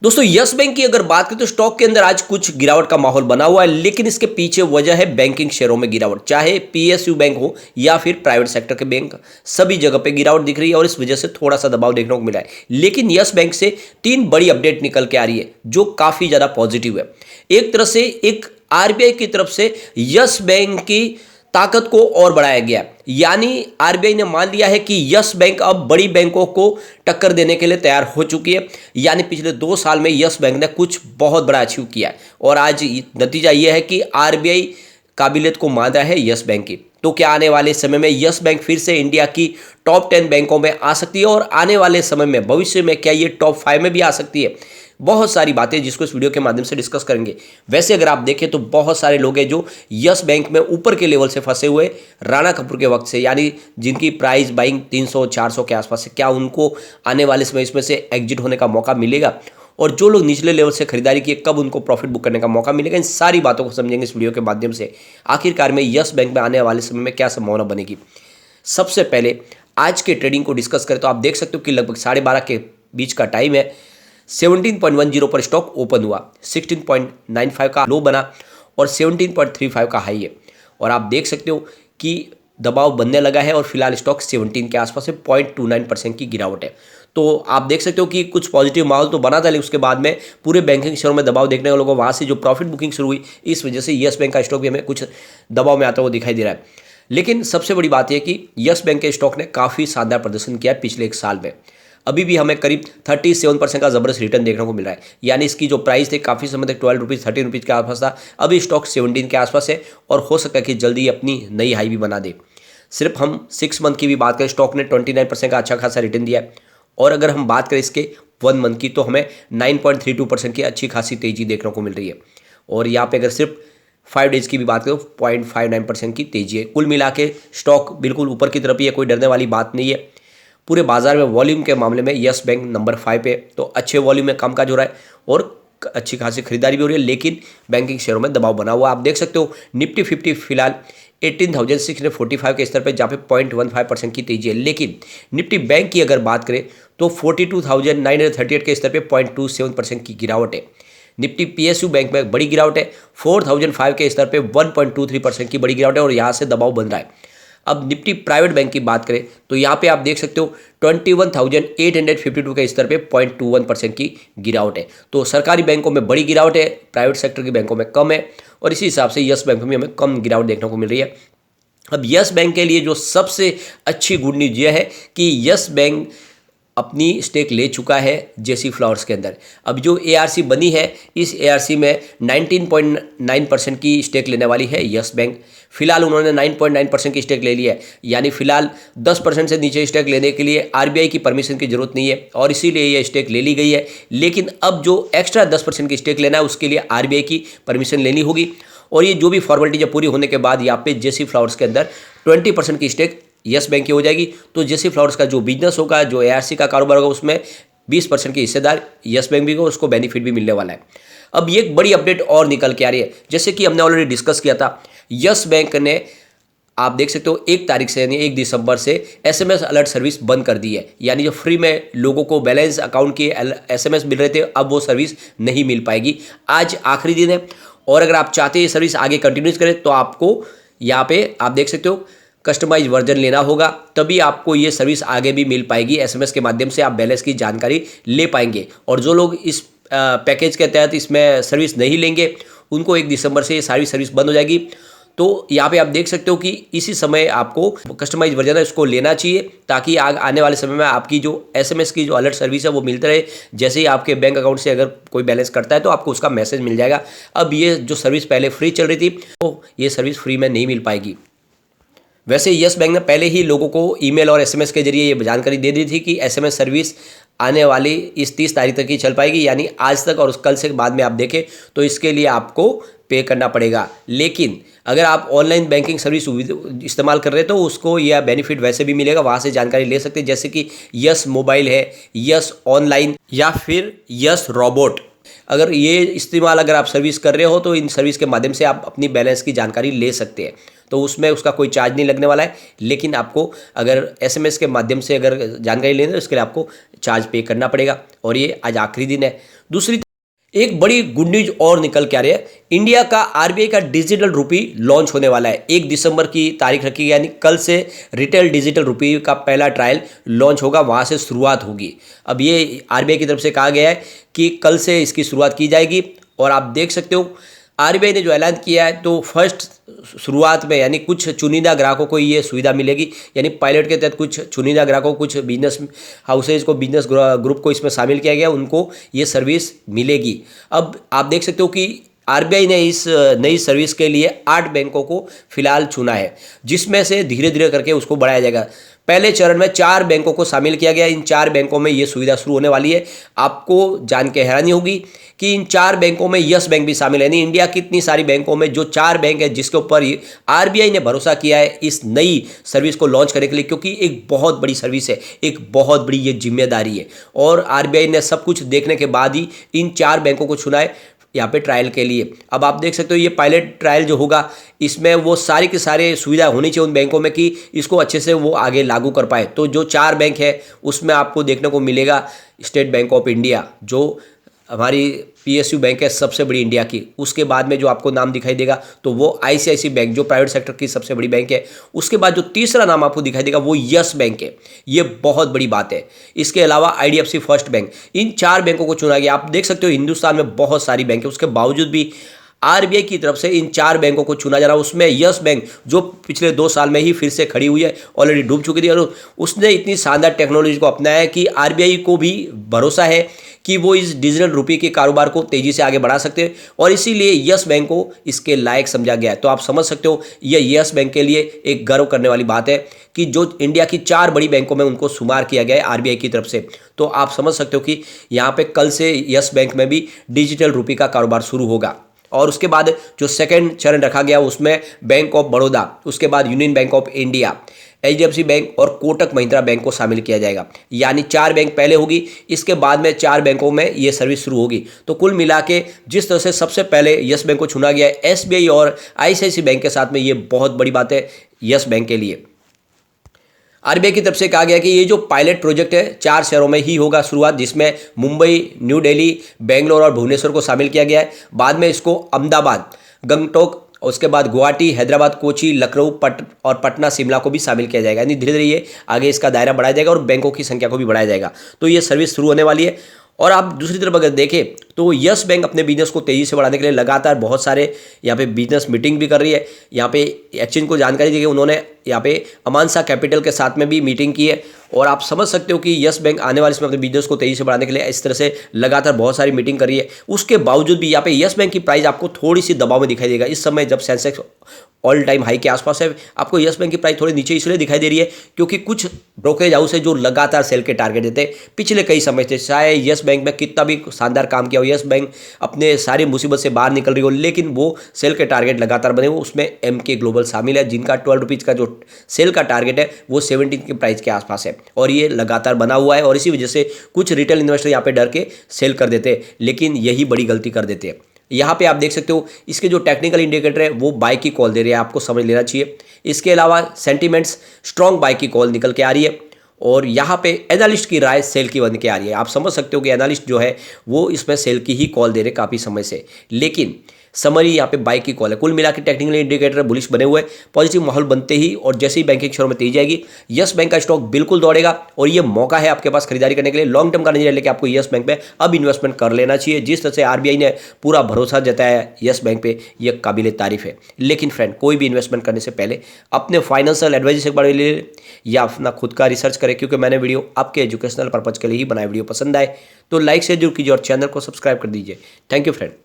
दोस्तों yes bank की अगर बात करें तो स्टॉक के अंदर आज कुछ गिरावट का माहौल बना हुआ है, लेकिन इसके पीछे वजह है बैंकिंग शेयरों में गिरावट। चाहे पीएसयू बैंक हो या फिर प्राइवेट सेक्टर के बैंक, सभी जगह पे गिरावट दिख रही है और इस वजह से थोड़ा सा दबाव देखने को मिला है। लेकिन यस बैंक से तीन बड़ी अपडेट निकल के आ रही है जो काफी ज्यादा पॉजिटिव है। एक तरह से एक आरबीआई की तरफ से यस बैंक की ताकत को और बढ़ाया गया, यानी आरबीआई ने मान लिया है कि यस बैंक अब बड़ी बैंकों को टक्कर देने के लिए तैयार हो चुकी है। यानी पिछले 2 साल में यस बैंक ने कुछ बहुत बड़ा अचीव किया है और आज नतीजा यह है कि आरबीआई काबिलियत को मान रहा है यस बैंक की। तो क्या आने वाले समय में यस बैंक फिर से इंडिया की टॉप 10 बैंकों में आ सकती है और आने वाले समय में भविष्य में क्या ये टॉप 5 में भी आ सकती है? बहुत सारी बातें जिसको इस वीडियो के माध्यम से डिस्कस करेंगे। वैसे अगर आप देखें तो बहुत सारे लोग हैं जो यस बैंक में ऊपर के लेवल से फंसे हुए राणा कपूर के वक्त से, यानी जिनकी प्राइस बाइंग 300-400 के आसपास है, क्या उनको आने वाले समय इसमें से एग्जिट होने का मौका मिलेगा? और जो लोग निचले लेवल से खरीदारी किए कब उनको प्रॉफिट बुक करने का मौका मिलेगा? इन सारी बातों को समझेंगे इस वीडियो के माध्यम से। आखिरकार में यस बैंक में आने वाले समय में क्या संभावना बनेगी। सबसे पहले आज के ट्रेडिंग को डिस्कस करें तो आप देख सकते हो कि लगभग 12:30 के बीच का टाइम है। 17.10 पर स्टॉक ओपन हुआ, 16.95 का लो बना और 17.35 का हाई है। और आप देख सकते हो कि दबाव बनने लगा है और फिलहाल स्टॉक 17 के आसपास है, 0.29% की गिरावट है। तो आप देख सकते हो कि कुछ पॉजिटिव माहौल तो बना था, लेकिन उसके बाद में पूरे बैंकिंग शेयरों में दबाव देखने को लोगों वहाँ से जो प्रॉफिट बुकिंग शुरू हुई, इस वजह से यस बैंक का स्टॉक भी हमें कुछ दबाव में आता हुआ दिखाई दे रहा है। लेकिन सबसे बड़ी बात यह कि यस बैंक के स्टॉक ने काफ़ी शानदार प्रदर्शन किया पिछले 1 साल में। अभी भी हमें करीब 37% का ज़बरदस्त रिटर्न देखने को मिल रहा है। यानी इसकी जो प्राइस थी काफ़ी समय तक 12 रुपीज़ 13 रुपीज़ के आसपास था, अभी स्टॉक 17 के आसपास है और हो सकता है कि जल्दी अपनी नई हाई भी बना दे। सिर्फ हम 6 मंथ की भी बात करें, स्टॉक ने 29% का अच्छा खासा रिटर्न दिया है। और अगर हम बात करें इसके 1 मंथ की तो हमें 9.32% की अच्छी खासी तेज़ी देखने को मिल रही है। और यहाँ पे अगर सिर्फ 5 डेज की भी बात करें तो 0.59% की तेज़ी है। कुल मिला के स्टॉक बिल्कुल ऊपर की तरफ ही है, कोई डरने वाली बात नहीं है। पूरे बाजार में वॉल्यूम के मामले में यस बैंक नंबर 5 पे, तो अच्छे वॉल्यूम में कामकाज हो रहा है और अच्छी खासी खरीदारी भी हो रही है, लेकिन बैंकिंग शेयरों में दबाव बना हुआ। आप देख सकते हो निफ्टी 50 फिलहाल 18,645 के स्तर पे, जहाँ पे 0.15% की तेजी है। लेकिन निफ्टी बैंक की अगर बात करें तो 42,938 के स्तर पे 0.27% की गिरावट है। निफ्टी पीएसयू बैंक में बड़ी गिरावट है, 4,005 के स्तर पे 1.23% की बड़ी गिरावट है और यहाँ से दबाव बन रहा है। अब निफ्टी प्राइवेट बैंक की बात करें तो यहाँ पे आप देख सकते हो 21,852 के स्तर पे 0.21% की गिरावट है। तो सरकारी बैंकों में बड़ी गिरावट है, प्राइवेट सेक्टर के बैंकों में कम है और इसी हिसाब से यस बैंक में हमें कम गिरावट देखने को मिल रही है। अब यस बैंक के लिए जो सबसे अच्छी गुड न्यूज यह है कि यस बैंक अपनी स्टेक ले चुका है जेसी फ्लावर्स के अंदर। अब जो एआरसी बनी है, इस एआरसी में 19.9% की स्टेक लेने वाली है यस बैंक। फिलहाल उन्होंने 9.9% की स्टेक ले ली है, यानी फिलहाल 10% से नीचे स्टेक लेने के लिए आरबीआई की परमिशन की जरूरत नहीं है और इसीलिए ये स्टेक ले ली गई है। लेकिन अब जो एक्स्ट्रा 10% की स्टेक लेना है उसके लिए आरबीआई की परमिशन लेनी होगी और ये जो भी फॉर्मेलिटी जब पूरी होने के बाद यहाँ पे जेसी फ्लावर्स के अंदर 20% की स्टेक यस बैंक की हो जाएगी। तो जेसी फ्लावर्स का जो बिजनेस होगा, जो एआरसी का कारोबार होगा, उसमें 20% की हिस्सेदार यस बैंक भी हो, उसको बेनिफिट भी मिलने वाला है। अब ये एक बड़ी अपडेट और निकल के आ रही है, जैसे कि हमने ऑलरेडी डिस्कस किया था। यस बैंक ने आप देख सकते हो 1 तारीख से यानी 1 दिसंबर से एसएमएस अलर्ट सर्विस बंद कर दी है। यानी जो फ्री में लोगों को बैलेंस अकाउंट के एसएमएस मिल रहे थे, अब वो सर्विस नहीं मिल पाएगी। आज आखिरी दिन है और अगर आप चाहते हैं ये सर्विस आगे कंटिन्यूस करें तो आपको यहाँ पे आप देख सकते हो कस्टमाइज वर्जन लेना होगा, तभी आपको ये सर्विस आगे भी मिल पाएगी। एसएमएस के माध्यम से आप बैलेंस की जानकारी ले पाएंगे और जो लोग इस पैकेज के तहत इसमें सर्विस नहीं लेंगे उनको 1 दिसंबर से ये सारी सर्विस बंद हो जाएगी। तो यहाँ पे आप देख सकते हो कि इसी समय आपको कस्टमाइज वर्जन है उसको लेना चाहिए, ताकि आने वाले समय में आपकी जो एसएमएस की जो अलर्ट सर्विस है वो मिलते रहे। जैसे ही आपके बैंक अकाउंट से अगर कोई बैलेंस करता है तो आपको उसका मैसेज मिल जाएगा। अब ये जो सर्विस पहले फ्री चल रही थी तो ये सर्विस फ्री में नहीं मिल पाएगी। वैसे यस बैंक ने पहले ही लोगों को ईमेल और एसएमएस के जरिए ये जानकारी दे दी थी कि एसएमएस सर्विस आने वाली इस 30 तारीख तक ही चल पाएगी, यानी आज तक, और उस कल से बाद में आप देखें तो इसके लिए आपको पे करना पड़ेगा। लेकिन अगर आप ऑनलाइन बैंकिंग सर्विस इस्तेमाल कर रहे हैं तो उसको यह बेनिफिट वैसे भी मिलेगा, वहाँ से जानकारी ले सकते हैं, जैसे कि यस मोबाइल है, यस ऑनलाइन या फिर यस रोबोट। अगर ये इस्तेमाल अगर आप सर्विस कर रहे हो तो इन सर्विस के माध्यम से आप अपनी बैलेंस की जानकारी ले सकते हैं। तो उसमें उसका कोई चार्ज नहीं लगने वाला है, लेकिन आपको अगर एसएमएस के माध्यम से अगर जानकारी लेनी है तो इसके लिए आपको चार्ज पे करना पड़ेगा। और ये आज आखिरी दिन है। दूसरी एक बड़ी गुड न्यूज और निकल के आ रही है, इंडिया का आरबीआई का डिजिटल रुपी लॉन्च होने वाला है। 1 दिसंबर की तारीख रखी गई, यानी कल से रिटेल डिजिटल रुपी का पहला ट्रायल लॉन्च होगा, वहाँ से शुरुआत होगी। अब ये आरबीआई की तरफ से कहा गया है कि कल से इसकी शुरुआत की जाएगी। और आप देख सकते हो आरबीआई ने जो ऐलान किया है, तो फर्स्ट शुरुआत में यानी कुछ चुनिंदा ग्राहकों को ये सुविधा मिलेगी, यानी पायलट के तहत कुछ चुनिंदा ग्राहकों, कुछ बिजनेस हाउसेज को, बिजनेस ग्रुप को इसमें शामिल किया गया, उनको ये सर्विस मिलेगी। अब आप देख सकते हो कि आरबीआई ने इस नई सर्विस के लिए 8 बैंकों को फिलहाल चुना है, जिसमें से धीरे धीरे करके उसको बढ़ाया जाएगा। पहले चरण में 4 बैंकों को शामिल किया गया। इन 4 बैंकों में ये सुविधा शुरू होने वाली है। आपको जान के हैरानी होगी कि इन 4 बैंकों में यस बैंक भी शामिल है। यानी इंडिया की इतनी सारी बैंकों में जो 4 बैंक है जिसके ऊपर आरबीआई ने भरोसा किया है इस नई सर्विस को लॉन्च करने के लिए, क्योंकि एक बहुत बड़ी सर्विस है, एक बहुत बड़ी ये जिम्मेदारी है। और आरबीआई ने सब कुछ देखने के बाद ही इन 4 बैंकों को चुना है यहाँ पे ट्रायल के लिए। अब आप देख सकते हो ये पायलट ट्रायल जो होगा, इसमें वो सारी की सारी सुविधा होनी चाहिए उन बैंकों में कि इसको अच्छे से वो आगे लागू कर पाए। तो जो 4 बैंक है उसमें आपको देखने को मिलेगा स्टेट बैंक ऑफ इंडिया, जो हमारी पीएसयू बैंक है सबसे बड़ी इंडिया की। उसके बाद में जो आपको नाम दिखाई देगा तो वो आईसीआईसीआई बैंक, जो प्राइवेट सेक्टर की सबसे बड़ी बैंक है। उसके बाद जो तीसरा नाम आपको दिखाई देगा वो यस बैंक है। ये बहुत बड़ी बात है। इसके अलावा आईडीएफसी फर्स्ट बैंक, इन 4 बैंकों को चुना गया। आप देख सकते हो हिंदुस्तान में बहुत सारी बैंक है, उसके बावजूद भी आरबीआई की तरफ से इन 4 बैंकों को चुना जा रहा है। उसमें यस बैंक जो पिछले 2 साल में ही फिर से खड़ी हुई है, ऑलरेडी डूब चुकी थी, और उसने इतनी शानदार टेक्नोलॉजी को अपनाया है कि आरबीआई को भी भरोसा है कि वो इस डिजिटल रुपये के कारोबार को तेज़ी से आगे बढ़ा सकते हैं, और इसीलिए यस बैंक को इसके लायक समझा गया है। तो आप समझ सकते हो यह यस बैंक के लिए एक गर्व करने वाली बात है कि जो इंडिया की 4 बड़ी बैंकों में उनको शुमार किया गया है आरबीआई की तरफ से। तो आप समझ सकते हो कि यहाँ पे कल से यस बैंक में भी डिजिटल रुपये का कारोबार शुरू होगा। और उसके बाद जो सेकंड चरण रखा गया उसमें बैंक ऑफ बड़ौदा, उसके बाद union bank of India, HDFC bank और कोटक महिंद्रा बैंक को शामिल किया जाएगा। यानी 4 बैंक पहले होगी, इसके बाद में 4 बैंकों में ये सर्विस शुरू होगी। तो कुल मिला के जिस तरह से सबसे पहले यस बैंक को चुना गया है एसबीआई और आईसीआईसीआई बैंक के साथ में, ये बहुत बड़ी बात है यस बैंक के लिए। आरबीआई की तरफ से कहा गया कि ये जो पायलट प्रोजेक्ट है 4 शहरों में ही होगा शुरुआत, जिसमें मुंबई, न्यू दिल्ली, बेंगलोर और भुवनेश्वर को शामिल किया गया है। बाद में इसको अहमदाबाद, गंगटोक, उसके बाद गुवाहाटी, हैदराबाद, कोची, लखनऊ और पटना, शिमला को भी शामिल किया जाएगा। यानी धीरे धीरे ये आगे इसका दायरा बढ़ाया जाएगा और बैंकों की संख्या को भी बढ़ाया जाएगा। तो ये सर्विस शुरू होने वाली है। और आप दूसरी तरफ अगर देखें तो यस बैंक अपने बिजनेस को तेज़ी से बढ़ाने के लिए लगातार बहुत सारे यहाँ पे बिजनेस मीटिंग भी कर रही है। यहाँ पे एक्सचेंज को जानकारी दी गई, उन्होंने यहाँ पे अमानसा कैपिटल के साथ में भी मीटिंग की है। और आप समझ सकते हो कि यस बैंक आने वाले समय अपने बिजनेस को तेज़ी से बढ़ाने के लिए इस तरह से लगातार बहुत सारी मीटिंग कर रही है। उसके बावजूद भी यहाँ पे यस बैंक की प्राइस आपको थोड़ी सी दबाव में दिखाई देगा। इस समय जब सेंसेक्स ऑल टाइम हाई के आसपास है, आपको यस बैंक की प्राइस थोड़ी नीचे इसलिए दिखाई दे रही है क्योंकि कुछ ब्रोकरेज हाउस है जो लगातार सेल के टारगेट देते हैं पिछले कई समय से। चाहे यस बैंक में कितना भी शानदार काम किया हो, यस बैंक अपने सारी मुसीबत से बाहर निकल रही हो, लेकिन वो सेल के टारगेट लगातार बने हो। उसमें एमके ग्लोबल शामिल है, जिनका 12 रुपीज़ का जो सेल का टारगेट है वो 17 की प्राइस के आसपास है, और ये लगातार बना हुआ है। और इसी वजह से कुछ रिटेल इन्वेस्टर यहाँ पे डर के सेल कर देते हैं, लेकिन यही बड़ी गलती कर देते हैं। यहाँ पे आप देख सकते हो इसके जो टेक्निकल इंडिकेटर है वो बाय की कॉल दे रहे हैं, आपको समझ लेना चाहिए। इसके अलावा सेंटीमेंट्स स्ट्रॉन्ग बाय की कॉल निकल के आ रही है, और यहाँ पे एनालिस्ट की राय सेल की बन के आ रही है। आप समझ सकते हो कि एनालिस्ट जो है वो इसमें सेल की ही कॉल दे रहे काफ़ी समय से, लेकिन समरी यहाँ पे बाय की कॉल है। कुल मिला के टेक्निकल इंडिकेटर बुलिश बने हुए, पॉजिटिव माहौल बनते ही और जैसे ही बैंकिंग शेयरों में तेजी आएगी यस बैंक का स्टॉक बिल्कुल दौड़ेगा, और ये मौका है आपके पास खरीदारी करने के लिए। लॉन्ग टर्म का नजरिया लेके आपको यस बैंक पे अब इन्वेस्टमेंट कर लेना चाहिए। जिस तरह से आरबीआई ने पूरा भरोसा जताया है यस बैंक पे, ये काबिल तारीफ है। लेकिन फ्रेंड, कोई भी इन्वेस्टमेंट करने से पहले अपने फाइनेंशियल एडवाइजर से बारे ले या अपना खुद का रिसर्च करें, क्योंकि मैंने वीडियो आपके एजुकेशनल पर्पज के लिए ही बनाया। वीडियो पसंद आए तो लाइक शेयर जरूर कीजिए और चैनल को सब्सक्राइब कर दीजिए। Thank you friend.